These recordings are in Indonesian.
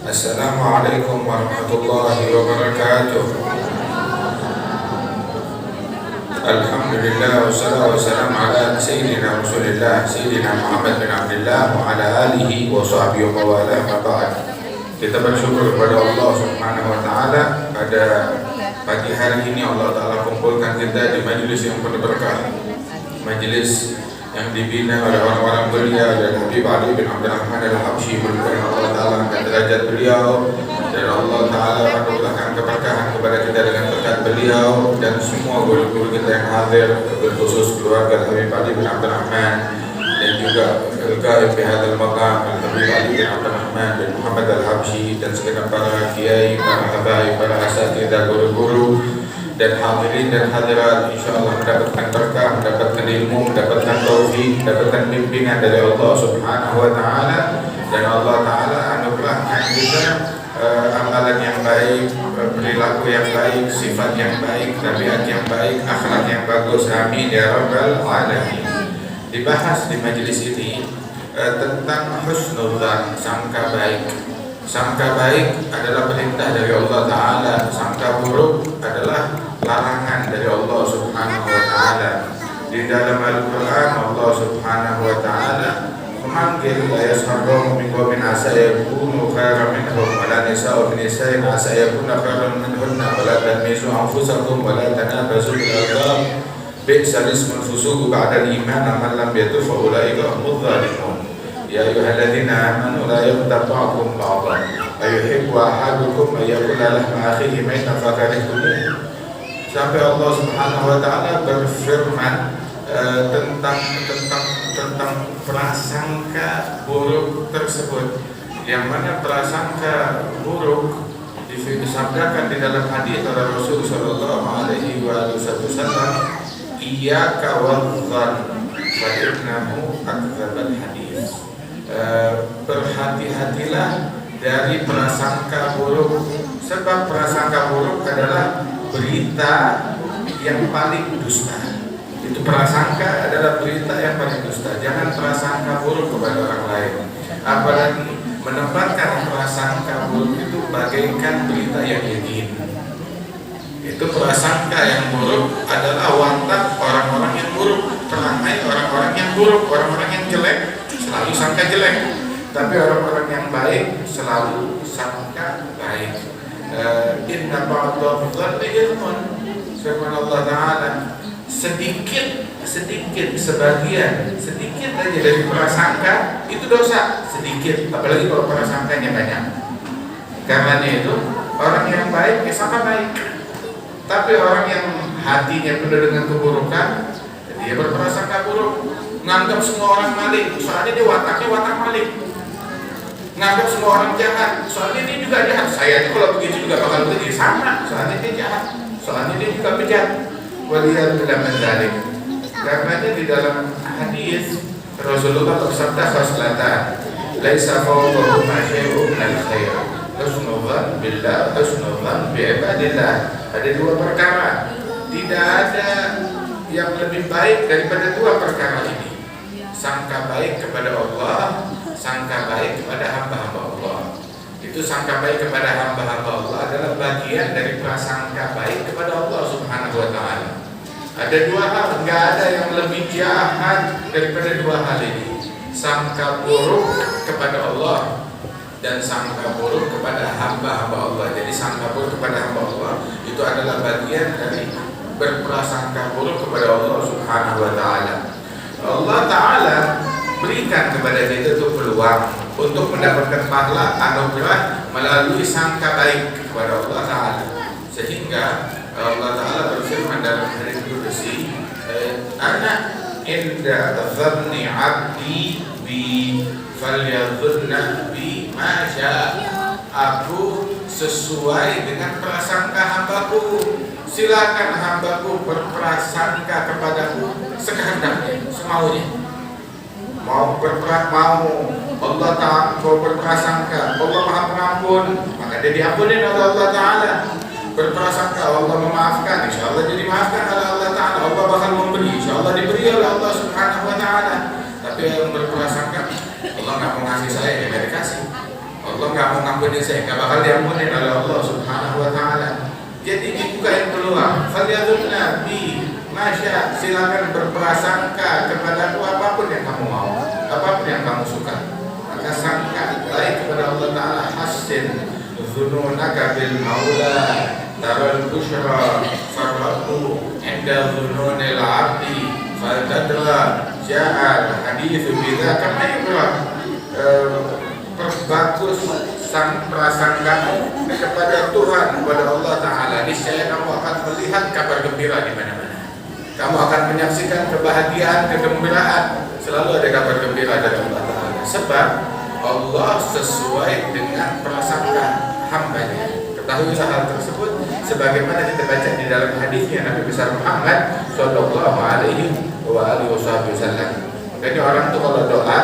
Assalamualaikum warahmatullahi wabarakatuh. Alhamdulillah wassalatu wassalamu ala sayyidina Rasulillah Sayyidina Muhammad bin Abdullah wa ala alihi wa sahbihi wa wala ma ba'd. Kita bersyukur kepada Allah Subhanahu wa taala pada pagi hari ini Allah taala kumpulkan kita di majelis yang penuh berkah. Majelis yang dibina oleh orang-orang belia dan Habib Ali bin Abdul Rahman Al-Habsyi, mudah-mudahan Allah taala angkat derajat beliau dan Allah taala anugerahkan keberkahan kepada kita dengan berkat beliau dan semua guru-guru kita yang hadir, berkhusus keluarga Habib Ali bin Abdul Rahman dan juga al-ghaib fi hadzal maqam Habib Ali bin Abdul Rahman bin Muhammad Al-Habsyi dan segenap para kiai, para habaib, para asatidzah, guru-guru dan hadirin dan hadirat, insyaallah mendapatkan berkah, mendapatkan ilmu, mendapatkan taufik, mendapatkan bimbingan dari Allah Subhanahu wa taala, dan Allah taala anugerahkan kita amalan yang baik, perilaku yang baik, sifat yang baik, tabiat yang baik, akhlak yang bagus. Amin ya rabbal alamin. Dibahas di majelis ini tentang husnudzan, sangka baik. Sangka baik adalah perintah dari Allah Ta'ala, sangka buruk adalah larangan dari Allah Subhanahu wa Ta'ala. Di dalam Al-Quran Allah Subhanahu wa Ta'ala memanggil la yashabu min qawmin asa yakunu khairan minhum wa la nisa'u min nisa'in asa yakuna khairan minhunna wa la tanmisu anfusakum wa la tanabazu bil alqab bi'sal ismul fusuq ba'da al-iman man lam yatub fa ulaika humudz zalimun. Ya ayyuhalladzina amanu la yaghtab ba'dukum ba'dhan ayuhibbu ahadukum ay yakula lahma akhihi maytan fakarihtumuh. Sampai Allah Subhanahu wa taala berfirman tentang prasangka buruk tersebut, yang mana prasangka buruk disabdakan di dalam hadis oleh Rasul sallallahu alaihi wasallam, iyyaka wadh-dhann fa innahu akdzabul hadis. Berhati-hatilah dari prasangka buruk, sebab prasangka buruk adalah berita yang paling dusta. Itu prasangka adalah berita yang paling dusta. Jangan prasangka buruk kepada orang lain, apalagi menempatkan prasangka buruk itu bagaikan berita yang yakin. Itu prasangka yang buruk adalah watak orang-orang yang buruk, perangai orang-orang yang buruk, orang-orang yang jelek selalu sangka jelek, tapi orang-orang yang baik selalu sangka baik. Inna ba'da dzanni ilmun, firman Allah Ta'ala, sedikit sebagian sedikit aja dari prasangka itu dosa, sedikit, apalagi kalau prasangkanya banyak. Karena itu orang yang baik ya sangka baik, tapi orang yang hatinya penuh dengan keburukan dia berprasangka buruk, nganggap semua orang maling, soalnya dia wataknya watak maling. Nganggap semua orang jahat, soalnya dia juga jahat. Saya kalau begitu juga bakal begitu, sama, soalnya dia jahat, soalnya dia juga bejat. Waliyadzubillah min dzalik. Karenanya di dalam hadis Rasulullah bersabda khaslatan laisa fawqahuma syai'un minal khair, husnudzan billah, husnudzan bi ibadillah. Ada dua perkara, tidak ada yang lebih baik daripada dua perkara ini: sangka baik kepada Allah, sangka baik kepada hamba-hamba Allah. Itu sangka baik kepada hamba-hamba Allah adalah bagian dari prasangka baik kepada Allah Subhanahu wa ta'ala. Ada dua hal, enggak ada yang lebih jahat daripada dua hal ini: sangka buruk kepada Allah dan sangka buruk kepada hamba-hamba Allah. Jadi sangka buruk kepada hamba Allah itu adalah bagian dari berprasangka buruk kepada Allah Subhanahu wa ta'ala. Allah Ta'ala berikan kepada kita itu peluang untuk mendapatkan pahala anugerah melalui sangka baik kepada Allah Ta'ala, sehingga Allah Ta'ala berfirman dalam hadis qudsi, ana inda dzanni 'abdi bi falyadhunna bi ma syaa. Aku sesuai dengan prasangka hambaku, silakan hambaku berprasangka kepadaku sekehendaknya, semaunya. Mau Allah Ta'ala mau berprasangka Allah Maha Pengampun, maka dia diampuni oleh Allah Ta'ala. Berprasangka Allah memaafkan, insya Allah dia dimaafkan oleh Allah Ta'ala. Allah bakal memberi, insya Allah diberi oleh Allah Subhanahu wa Ta'ala. Tapi yang berprasangka Allah nggak mau ngasih saya, ya nggak dikasih. Allah nggak mau ngampuni saya, nggak bakal diampuni oleh Allah Subhanahu wa Ta'ala. Jadi dibuka yang peluang. Falyadul Nabi, masya, silakan berprasangka kepadaku apapun yang kamu mau, apapun yang kamu suka. Maka sangka baik kepada Allah Ta'ala. Hasin dzununaka bil maula taral busyra farratu inda dzununil abdi fatadra ja'al hadithu bidzaka maibra. Perbagus sang prasangkamu kepada Tuhan, kepada Allah Ta'ala. Niscaya kamu akan melihat kabar gembira di mana-mana. Kamu akan menyaksikan kebahagiaan, kegembiraan. Selalu ada kabar gembira dari Allah Ta'ala. Sebab Allah sesuai dengan prasangka hambanya. Ketahuilah hal tersebut sebagaimana kita baca di dalam hadisnya Nabi besar Muhammad Sallallahu Alaihi Wasallam. Makanya orang tuh kalau doa,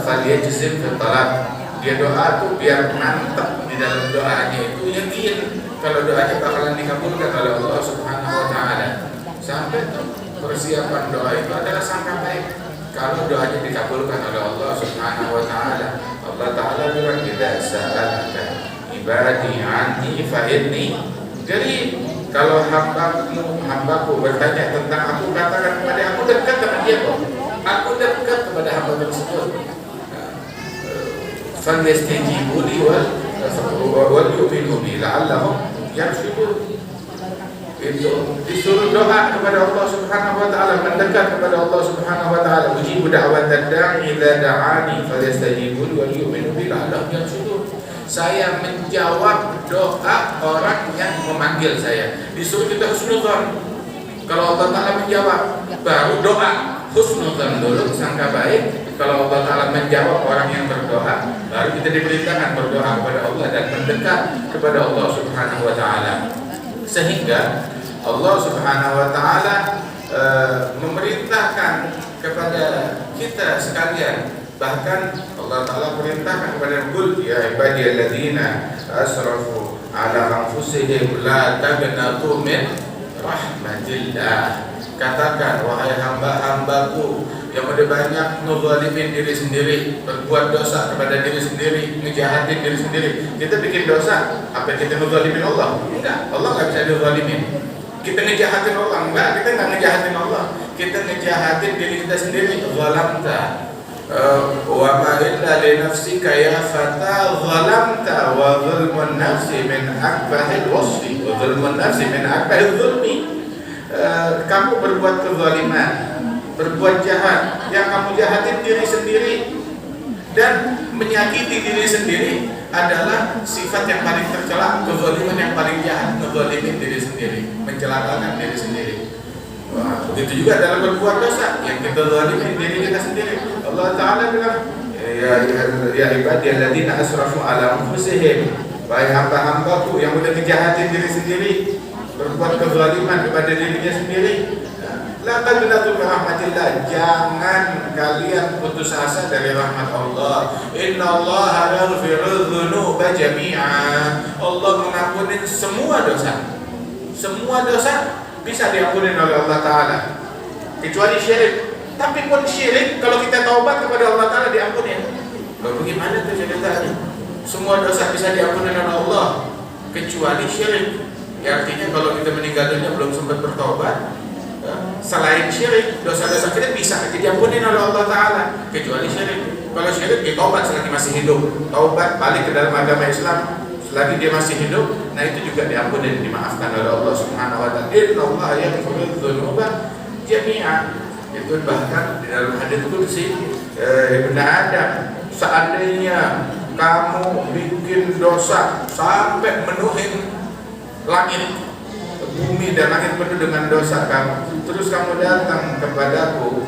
falyajzim fil talab. Dia doa tuh biar mantap di dalam doanya itu, yakin kalau doanya bakalan dikabulkan oleh Allah Subhanahu wa Ta'ala. Sampai persiapan doa itu adalah sangka baik. Kalau doanya dikabulkan oleh Allah Subhanahu wa Ta'ala, Allah Ta'ala bilang idza sa'alaka ibadi anni fa inni. Jadi kalau hambaku bertanya tentang aku, katakan kepada aku dekat dengan dia kok. Aku dekat kepada hamba tersebut. فَلْيَسْتَجِيبُوا لِي وَلْيُؤْمِنُوا بِي لَعَلَّهُمْ يَرْشُدُونَ. Itu disuruh doa kepada Allah Subhanahu wa Ta'ala, mendekat kepada Allah Subhanahu wa Ta'ala. Ujibu da'watad da'i idza da'ani falyastajibu li walyu'minu bi la'allahum yarshudun. Saya menjawab doa orang yang memanggil saya. Disuruh kita husnudzon. Kalau Allah Ta'ala menjawab, baru doa husnudzon dulu, sangka baik. Kalau Allah Ta'ala menjawab orang yang berdoa, baru kita diperintahkan berdoa kepada Allah dan mendekat kepada Allah Subhanahu wa Ta'ala. Sehingga Allah Subhanahu wa Ta'ala memerintahkan kepada kita sekalian. Bahkan Allah Ta'ala perintahkan kepada qul ya ibadiyalladzina asrafu ala anfusihim la taqnatu min rahmatillah. Katakan wahai hamba-hambaku yang udah banyak ngezalimin diri sendiri, berbuat dosa kepada diri sendiri, ngejahatin diri sendiri. Kita bikin dosa, apa kita ngezalimin Allah? Enggak, Allah nggak bisa dizalimin. Kita ngejahatin Allah? Enggak, kita nggak ngejahatin Allah. Kita ngejahatin diri kita sendiri. Zalamta wa ma illa li nafsika ya fata zalamta wa zulmun nafsi min akbahil wasfi wa zulmun nafsi min akbahil zulmi. Kamu berbuat kezaliman, berbuat jahat, yang kamu jahatin diri sendiri, dan menyakiti diri sendiri adalah sifat yang paling tercela. Kezaliman yang paling jahat, ngezalimin diri sendiri, mencelakakan diri sendiri. Wah, begitu juga dalam berbuat dosa, yang kita zalimin diri kita sendiri. Allah Ta'ala bilang ya ibadiyalladzina asrafu ala anfusihim, wahai hamba-hambaku yang udah ngejahatin diri sendiri, berbuat kezaliman kepada dirinya sendiri, la taqnatu min rahmatillah. Jangan kalian putus asa dari rahmat Allah. Innallaha yaghfiru dzunuba jami'a. Allah mengampuni semua dosa. Semua dosa bisa diampuni oleh Allah Ta'ala, kecuali syirik. Tapi pun syirik, kalau kita taubat kepada Allah Ta'ala diampuni. Lalu bagaimana itu ceritanya? Semua dosa bisa diampuni oleh Allah, kecuali syirik. Ya, artinya kalau kita meninggal dunia belum sempat bertobat, selain syirik, dosa-dosa kita bisa diampuni oleh Allah Ta'ala, kecuali syirik. Kalau syirik, dia taubat selagi masih hidup, taubat balik ke dalam agama Islam selagi dia masih hidup, nah itu juga diampuni dan dimaafkan oleh Allah Subhanahu wa Ta'ala. Innallaha yaghfiru dzunuba jami'a. Itu bahkan di dalam hadits qudsi, Ibnu Adam, seandainya kamu bikin dosa sampai menuhin langit, bumi dan langit penuh dengan dosa kamu, terus kamu datang kepadaku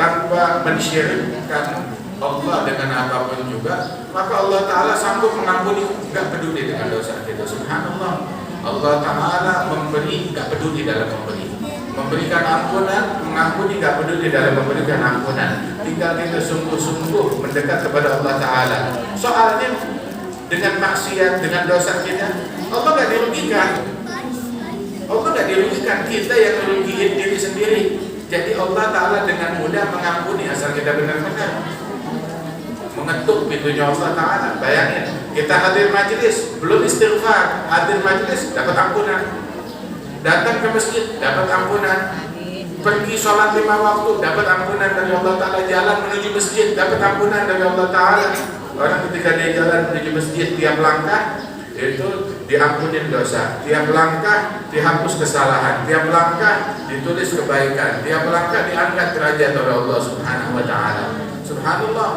tanpa mensyirikkan Allah dengan apapun juga, maka Allah Ta'ala sanggup mengampuni, gak peduli dengan dosa kita. Subhanallah, Allah Ta'ala memberi, gak peduli dalam memberikan ampunan, mengampuni, gak peduli dalam memberikan ampunan. Tinggal kita sungguh-sungguh mendekat kepada Allah Ta'ala. Soalnya dengan maksiat, dengan dosa kita, Allah gak dirugikan. Allah gak dirugikan, kita yang merugikan diri sendiri. Jadi Allah Ta'ala dengan mudah mengampuni asal kita benar-benar mengetuk pintunya Allah Ta'ala. Bayangin, kita hadir majelis, belum istighfar, hadir majelis dapat ampunan, datang ke masjid dapat ampunan, pergi sholat 5 waktu dapat ampunan dari Allah Ta'ala, jalan menuju masjid dapat ampunan dari Allah Ta'ala. Orang ketika dia jalan menuju masjid, tiap langkah itu diampunin dosa, tiap langkah dihapus kesalahan, tiap langkah ditulis kebaikan, tiap langkah diangkat derajat oleh Allah Subhanahu wa Ta'ala. Subhanallah.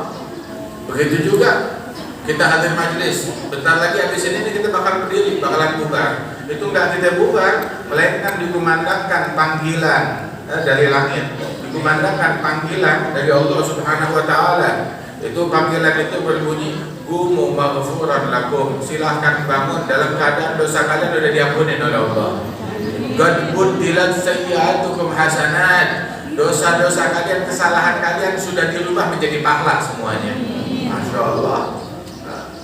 Begitu juga kita hadir majelis, bentar lagi habis ini kita bakal berdiri, bakalan bubar. Itu enggak kita bubar, melainkan dikumandangkan panggilan dari langit, dikumandangkan panggilan dari Allah Subhanahu wa Ta'ala. Itu panggilan itu berbunyi, "Qumu maghfuran lakum." Silahkan bangun dalam keadaan dosa kalian sudah diampuni oleh Allah. "Qad buddilat sayyi'atukum hasanat." Dosa-dosa kalian, kesalahan kalian sudah dirubah menjadi pahala semuanya. Masya Allah.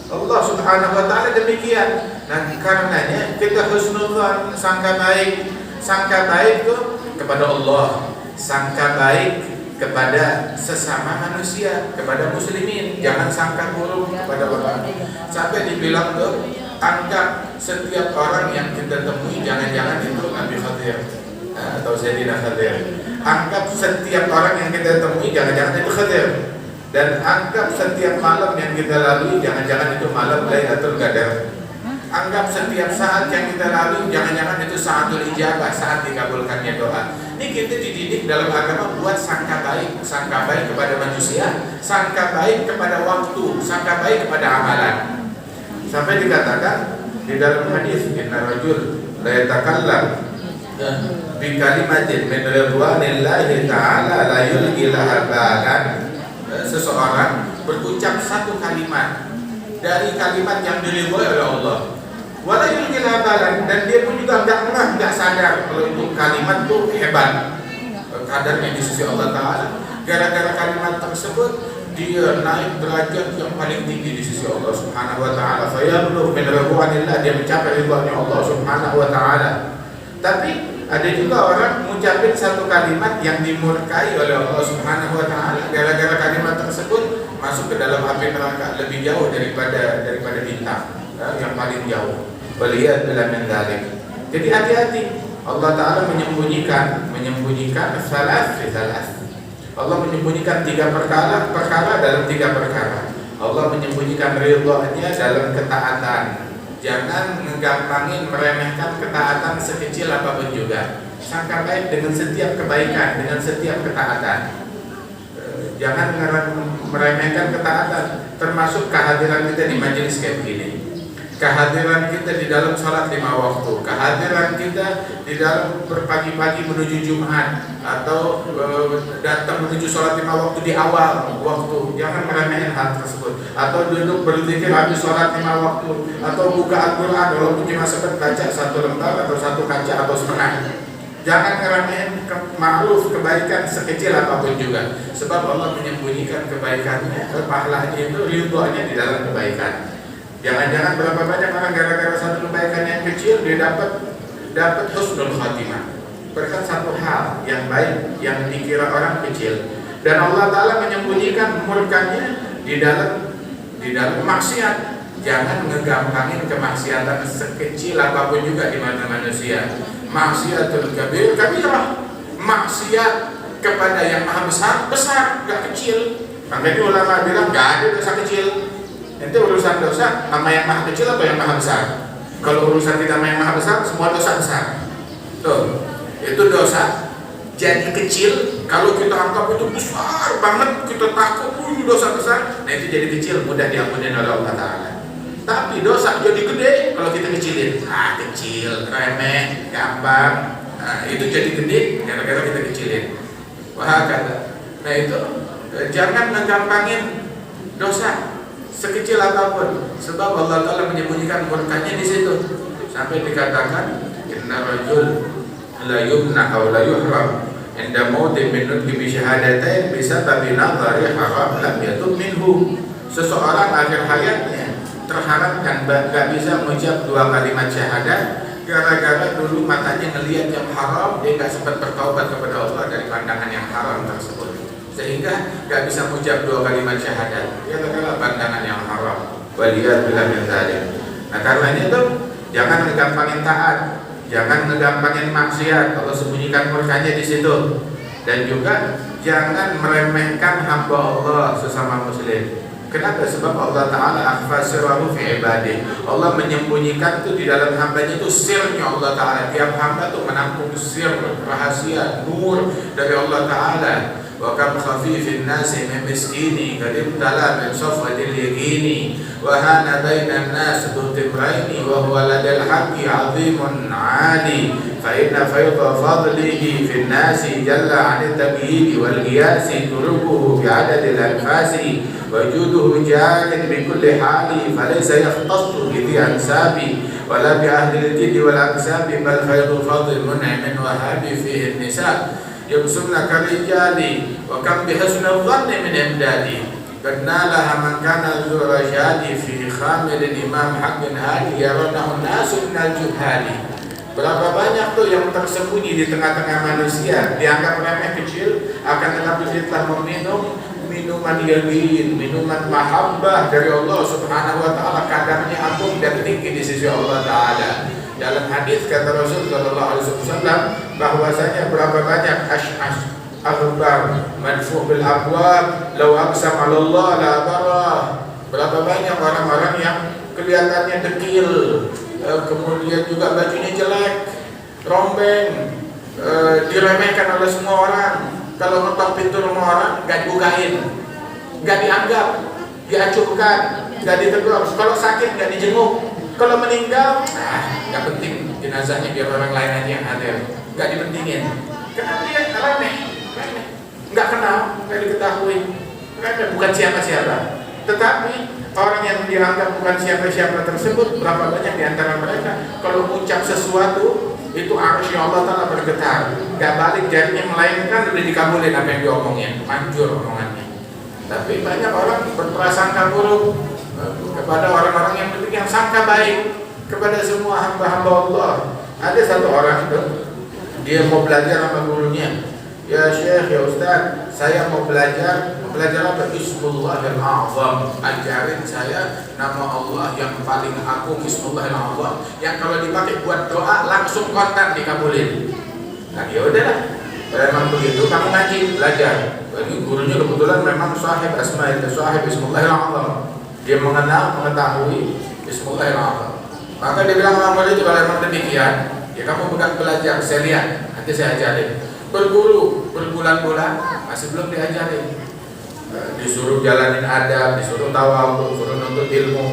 Allah Subhanahu wa Ta'ala demikian. Nah, karenanya kita husnudzon, sangka baik. Sangka baik itu kepada Allah, sangka baik kepada sesama manusia, kepada muslimin. Jangan sangka buruk kepada orang. Sampai dibilang tuh, anggap setiap orang yang kita temui jangan-jangan itu Nabi Khadir atau Sayyidina Khadir. Anggap setiap orang yang kita temui jangan-jangan itu Khadir. Dan anggap setiap malam yang kita lalui jangan-jangan itu malam Lailatul Qadar. Anggap setiap saat yang kita lalui jangan-jangan itu saatul ijabah, saat dikabulkannya doa. Ini kita dididik dalam agama buat sangka baik kepada manusia, sangka baik kepada waktu, sangka baik kepada amalan. Sampai dikatakan di dalam hadis, inna rajul la yatakallam bi kalimatin min ridwanillahi ta'ala la yulqi laha balan. Seseorang berucap satu kalimat dari kalimat yang diridhoi oleh Allah, wala yulqi laha balan, dan dia pun juga enggak sadar kalau itu kalimat tuh hebat kadarnya di sisi Allah Ta'ala. Gara-gara kalimat tersebut dia naik derajat yang paling tinggi di sisi Allah Subhanahu wa Ta'ala. Fayabluh min ridwanillah, dia mencapai ridhonya Allah Subhanahu wa Ta'ala. Tapi ada juga orang mengucapkan satu kalimat yang dimurkai oleh Allah Subhanahu wa Ta'ala. Gara-gara kalimat tersebut masuk ke dalam api neraka lebih jauh daripada bintang yang paling jauh. Waliyad billah min dzalik. Jadi hati-hati. Allah Ta'ala menyembunyikan salas fi salas. Allah menyembunyikan 3 perkara dalam 3 perkara. Allah menyembunyikan ridhonya dalam ketaatan. Jangan ngegampangin meremehkan ketaatan sekecil apapun juga. Sangka baik dengan setiap kebaikan, dengan setiap ketaatan. Jangan meremehkan ketaatan, termasuk kehadiran kita di majelis kayak begini. Kehadiran kita di dalam sholat 5 waktu, kehadiran kita di dalam berpagi-pagi menuju Jumat, atau datang menuju sholat 5 waktu di awal waktu. Jangan meremehkan hal tersebut. Atau duduk berzikir habis sholat 5 waktu, atau buka Al-Quran walaupun cuma sempat baca 1 lembar atau 1 kaca atau setengah. Jangan meremehkan ma'ruf, kebaikan sekecil apapun juga. Sebab Allah menyembunyikan kebaikannya, pahalanya itu ridhonya di dalam kebaikan. Jangan-jangan berapa banyak orang gara-gara satu kebaikan yang kecil dia dapat husnul khatimah. Berkat satu hal yang baik yang dikira orang kecil. Dan Allah Ta'ala menyembunyikan murkanya di dalam maksiat. Jangan ngegampangin kemaksiatan sekecil apapun juga di mana manusia. Maksiatul kabirah. Maksiat kepada yang maha besar, gak kecil. Makanya ulama bilang gak ada dosa kecil. Itu urusan dosa sama yang maha kecil atau yang maha besar. Kalau urusan kita sama yang maha besar, semua dosa besar. Tuh, itu dosa jadi kecil. Kalau kita anggap itu besar banget, kita takut ini dosa besar, nah itu jadi kecil, mudah diampuni oleh Allah Ta'ala. Tapi dosa jadi gede kalau kita kecilin, kecil, remeh, gampang. Itu jadi gede gara-gara kita kecilin. Wah kata. Nah itu jangan ngegampangin dosa sekecil apapun, sebab Allah Ta'ala menyembunyikan murkanya di situ. Sampai dikatakan inna rajul la yumna aw la yuhram inda mauti min nutqi bi syahadatain bisababi nadhari haram lam yatub minhu. Seseorang akhir hayatnya terharapkan gak bisa mengucap 2 kalimat syahadat gara-gara dulu matanya ngelihat yang haram, dia gak sempat bertaubat kepada Allah dari pandangan yang haram tersebut. sehingga nggak bisa mengucap 2 kalimat syahadat. Katakanlah pandangan yang haram. Waliyadzubillah min dzalik. Nah, karenanya tuh jangan ngegampangin taat, jangan ngegampangin maksiat. Allah sembunyikan murkanya di situ. Dan juga jangan meremehkan hamba Allah sesama muslim. Kenapa? Sebab Allah Ta'ala akhfa sirrahu fi ibadih. Allah menyembunyikan itu di dalam hambanya, itu sirnya Allah Ta'ala. Tiap hamba itu menampung sir, rahasia, nur dari Allah Ta'ala. Wa kam khafifin nasi min miskini kadim tala min safwatil yaqini wa hana bainan nas timraini wa huwa ladal haqqi azimun ali fa inna fayda fadlihi fin nasi jalla 'anil tabyibi wal qiyasi turuquhu bi 'adadil anfasi wajuduhu jarin bi kulli hali falaysa yahtassu bi ansabi wala bi ahli al-jiddi wal aksabi bal faydu fadl mun'imin wa habi fihi an-nisa yumsuna karijali wa kam bihasnil dhanni min imdadi karena laha man kana dzurajadi fi khamil imam haqqin hadi yarunahu nasu minal juhali. Berapa banyak tuh yang tersembunyi di tengah-tengah manusia, dianggap remeh kecil, akan tetapi dia telah meminum minuman yaqin, minuman mahabbah dari Allah Subhanahu wa taala, kadarnya agung dan tinggi di sisi Allah Taala. Dalam hadis kata Rasul sallallahu alaihi wasallam bahwasanya berapa banyak ash'as aghbar madfu' bil abwab law aqsam 'ala Allah la barah. Berapa banyak orang-orang yang kelihatannya dekil, kemudian juga bajunya jelek, rombeng, diremehkan oleh semua orang. Kalau ngetok pintu rumah orang gak dibukain, gak dianggap, diacuhkan, gak ditegur. Kalau sakit gak dijenguk. Kalau meninggal, nggak penting, jenazahnya biar orang lain aja yang hadir, nggak dipentingin. Kenapa dia remeh, nggak kenal, nggak diketahui, remeh, bukan siapa-siapa. Tetapi orang yang dianggap bukan siapa-siapa tersebut, berapa banyak di antara mereka kalau mengucap sesuatu itu arsy Allah Ta'ala bergetar, nggak balik jarinya, melainkan udah dikabulin apa yang diomongin, manjur omongannya. Tapi banyak orang berprasangka buruk kepada orang-orang yang penting, yang sangka baik kepada semua hamba-hamba Allah. Ada satu orang itu, dia mau belajar sama gurunya. Ya Syekh, ya Ustaz, saya mau belajar apa? Ismullahil A'zam. Ajarin saya nama Allah yang paling agung, Ismullahil A'zam, yang kalau dipakai buat doa langsung kontak dikabulin. Nah ya udahlah, memang begitu, kamu ngaji, belajar. Ini gurunya kebetulan memang sahib asma'il, sahib Ismullahil A'zam. Dia mengetahui Bismillahirrahmanirrahim. Maka dia bilang sama murid, kalau memang demikian, ya kamu bukan belajar, saya lihat, nanti saya ajarin. Berguru berbulan-bulan masih belum diajarin. Disuruh jalanin adab, disuruh tawadhu, disuruh nuntut ilmu,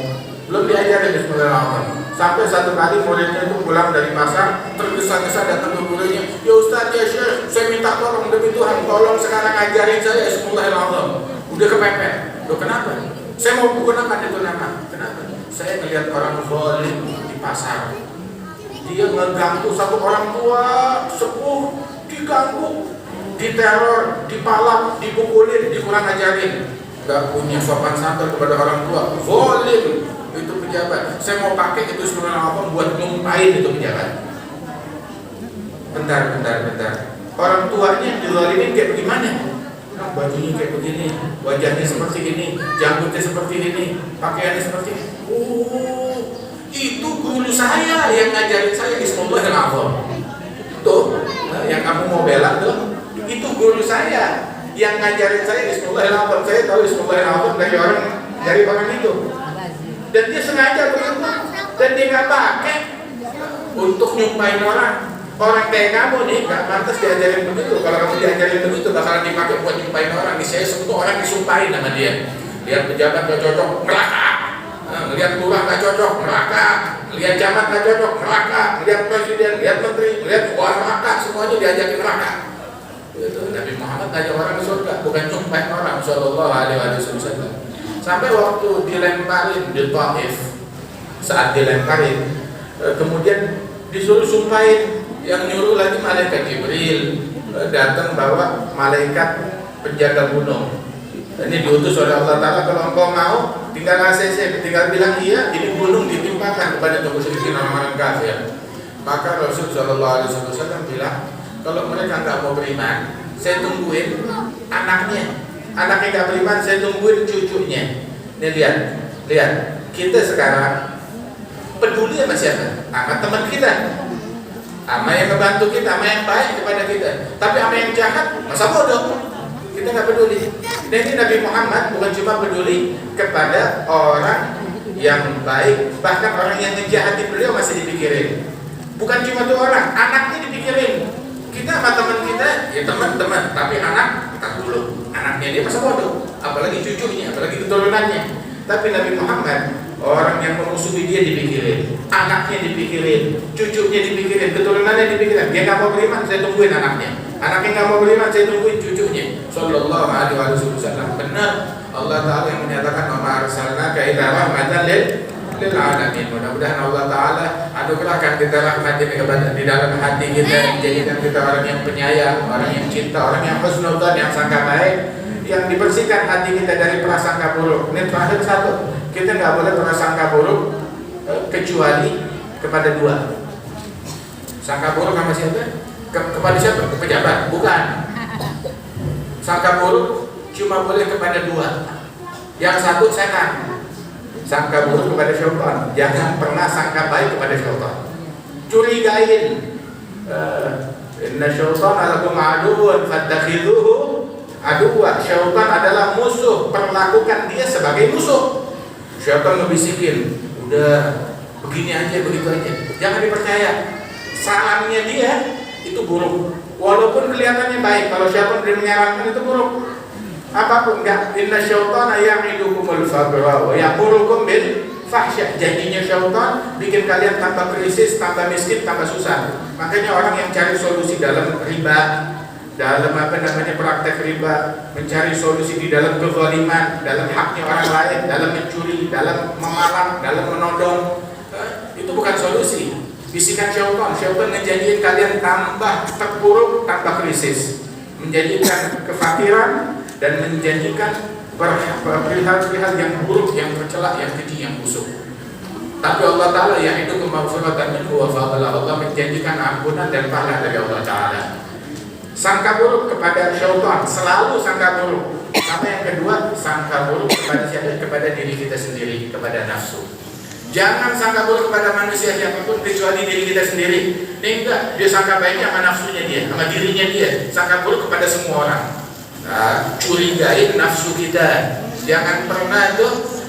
belum diajarin Bismillahirrahmanirrahim. Sampai satu kali muridnya itu pulang dari pasar, tergesa-gesa datang ke gurunya. Ya Ustaz, ya Syekh, saya minta tolong demi Tuhan, tolong sekarang ajarin saya Bismillahirrahmanirrahim. Udah kepepet. Loh kenapa? Saya mau gunakan itu nama. Kenapa? Saya melihat orang zalim di pasar. Dia ngeganggu satu orang tua sepuh, diganggu, diteror, dipalak, dipukulin, dikurang ajarin. Gak punya sopan santun kepada orang tua. Zalim itu pejabat. Saya mau pakai itu sebenarnya buat nyumpain itu pejabat. Bentar. Orang tuanya dizalimin kayak bagaimana? Bajunya kayak begini, wajahnya seperti ini, janggutnya seperti ini, pakaiannya seperti ini. Itu guru saya yang ngajarin saya Ismullahil A'zam. Tuh, yang kamu mau bela tuh, itu guru saya yang ngajarin saya Ismullahil A'zam. Saya tahu Ismullahil A'zam dari orang itu. Dan dia sengaja begitu, dan dia nggak pakai untuk nyumpain orang. Orang kayak kamu nih gak pantas diajarin begitu. Kalau kamu diajarin begitu bakalan dipakai buat nyumpahin orang. Saya semua orang disumpahin sama dia. Lihat pejabat gak cocok, neraka. Lihat lurah gak cocok, neraka. Lihat camat gak cocok, neraka. Lihat presiden, lihat menteri, lihat ketua neraka, semuanya diajakin neraka. Nabi Muhammad ngajak orang ke surga, bukan nyumpahin orang. Sallallahu alaihi wasallam. Sampai waktu dilemparin di Taif, saat dilemparin, kemudian disuruh sumpahin. Yang nyuruh lagi malaikat Jibril datang bawa malaikat penjaga gunung. Ini diutus oleh Allah Ta'ala, kalau engkau mau tinggal ACC, tinggal bilang iya, ini gunung ditimpakan kepada kaum musyrikin orang-orang kafir. Maka Rasul Shallallahu Alaihi Wasallam bilang, kalau mereka nggak mau beriman, saya tungguin anaknya nggak beriman, saya tungguin cucunya. Nih lihat, kita sekarang peduli sama siapa? Sama teman kita, sama yang membantu kita, sama yang baik kepada kita. Tapi sama yang jahat, masa bodoh? Kita nggak peduli. Dan ini Nabi Muhammad bukan cuma peduli kepada orang yang baik, bahkan orang yang ngejahatin beliau masih dipikirin. Bukan cuma tuh orang, anaknya dipikirin. Kita sama teman kita, ya teman-teman, tapi anak, tak dulu. Anaknya dia masa bodoh, apalagi cucunya, apalagi keturunannya. Tapi Nabi Muhammad, orang yang memusuhi dia dipikirin, anaknya dipikirin, cucunya dipikirin, keturunannya dipikirin. Dia nggak mau beriman, saya tungguin anaknya. Anaknya nggak mau beriman, saya tungguin cucunya. Sallallahu alaihi wasallam. Benar Allah Ta'ala yang menyatakan wa arsalnaka illa rahmatan lil alamin. Mudah-mudahan Allah Ta'ala anugerahkan kita rahmat di dalam hati kita, menjadikan kita orang yang penyayang, orang yang cinta, orang yang husnudzan, yang sangka baik, yang dibersihkan hati kita dari prasangka buruk. Ini terakhir satu, kita nggak boleh prasangka buruk kecuali kepada dua. Sangka buruk sama siapa? Kepada siapa? Ke pejabat? Bukan. Sangka buruk cuma boleh kepada dua. Yang satu setan. Sangka buruk kepada syaitan. Jangan pernah sangka baik kepada syaitan. Curigain. Inna syaitana lakum aduwwun fattakhidhuhu aduwwa. Syaitan adalah musuh, perlakukan dia sebagai musuh. Syaitan ngebisikin, udah begini aja, begitu aja. Jangan dipercaya. Sarannya dia itu buruk. Walaupun kelihatannya baik, kalau syaitan dia menyarankan itu buruk. Apapun enggak, inna syaitana ya'idukumul faqra wa ya'murukum bil fahsya. Janjinya syaitan bikin kalian tambah krisis, tambah miskin, tambah susah. Makanya orang yang cari solusi dalam riba, dalam praktek riba, mencari solusi di dalam kezaliman, dalam haknya orang lain, dalam mencuri, dalam memalak, dalam menodong, itu bukan solusi. Bisikan syaitan ngejanjiin kalian tambah terpuruk, tambah krisis, menjadikan kefakiran, dan menjanjikan perihal-perihal yang buruk, yang tercela, yang keji, yang busuk. Tapi Allah Ta'ala yang itu kemaghfiratan minhu wa fadla. Allah menjanjikan ampunan dan pahala dari Allah Ta'ala. Sangka buruk kepada syaitan, selalu sangka buruk. Sama yang kedua, sangka buruk kepada siapa? Kepada diri kita sendiri, kepada nafsu. Jangan sangka buruk kepada manusia siapapun kecuali diri kita sendiri. Ini enggak, dia sangka baiknya sama nafsunya dia, sama dirinya dia. Sangka buruk kepada semua orang. Nah, curigai nafsu kita. Jangan pernah itu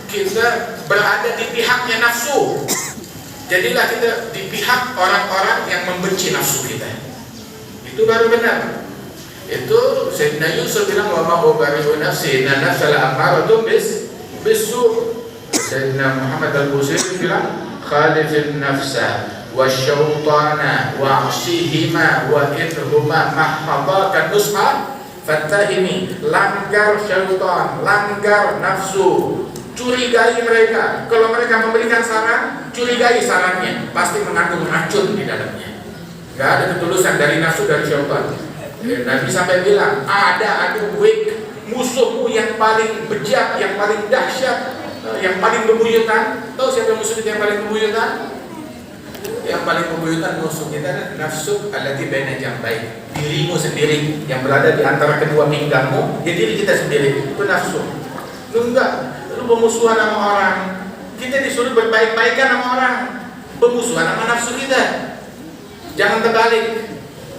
kita berada di pihaknya nafsu. Jadilah kita di pihak orang-orang yang membenci nafsu kita. Itu baru benar. Itu Sayyidina Yusuf bilang wa ma ubari'u nafsi inna nafsa la'amaratun bisu. Sayyidina Muhammad al-Busiri bilang khalifin nafsa wa syaitana wa asihima wa inhuma mahhadakan nusha fattahimi. Langgar syaitan, langgar nafsu, curigai mereka. Kalau mereka memberikan saran, curigai sarannya, pasti mengandung racun di dalamnya. Gak ada ketulusan dari nafsu, dari syaitan. Nabi sampai bilang, ada aduwik, musuhmu yang paling bejat, yang paling dahsyat, yang paling bebuyutan. Tahu siapa musuh yang paling bebuyutan? Yang paling bebuyutan musuh kita adalah nafsu allati baina jambai. Dirimu sendiri yang berada di antara kedua pinggangmu, ya diri kita sendiri, itu nafsu. Lu enggak, lu bermusuhan sama orang. Kita disuruh berbaik-baikan sama orang, bermusuhan sama nafsu kita. Jangan terbalik.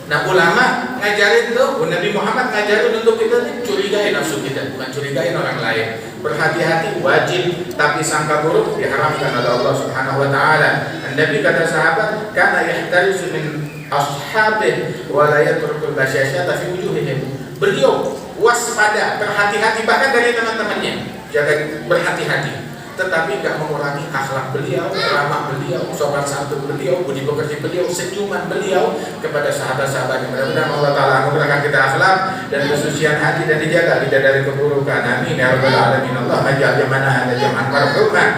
Nah, ulama ngajarin tuh, Nabi Muhammad ngajarin untuk kita nih, curigai nafsu kita, bukan curigai orang lain. Berhati-hati wajib, tapi sangka buruk diharamkan oleh Allah Subhanahu wa taala. Nabi kata sahabat, "Kana yahtarisu min ashabih wa la yatrukul basyasyata fi wujuhihim." Beliau waspada, berhati-hati bahkan dari teman-temannya. Jaga berhati-hati. Tetapi tidak mengurangi akhlak beliau, ramah beliau, sopan santun beliau, budi pekerti beliau, senyuman beliau kepada sahabat-sahabatnya. Mudah-mudahan Allah Ta'ala anugerahkan kita akhlak dan kesucian hati dan dijaga tidak dari keburukan. Amin ya rabbal alamin. Allah majal jamana hada jam'an marhumah.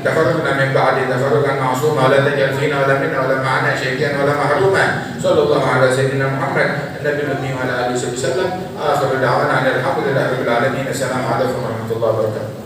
Tafarruqna min ba'di tafarruqan ma'suma wa la tajal fina wa la minna wa la ma'ana syaitan wa la mahruma. Sallallahu ala sayyidina Muhammad Nabi wa ala alihi wasallam. Akhiru da'wana alhamdulillahi rabbil alamin. Assalamualaikum warahmatullahi wabarakatuh.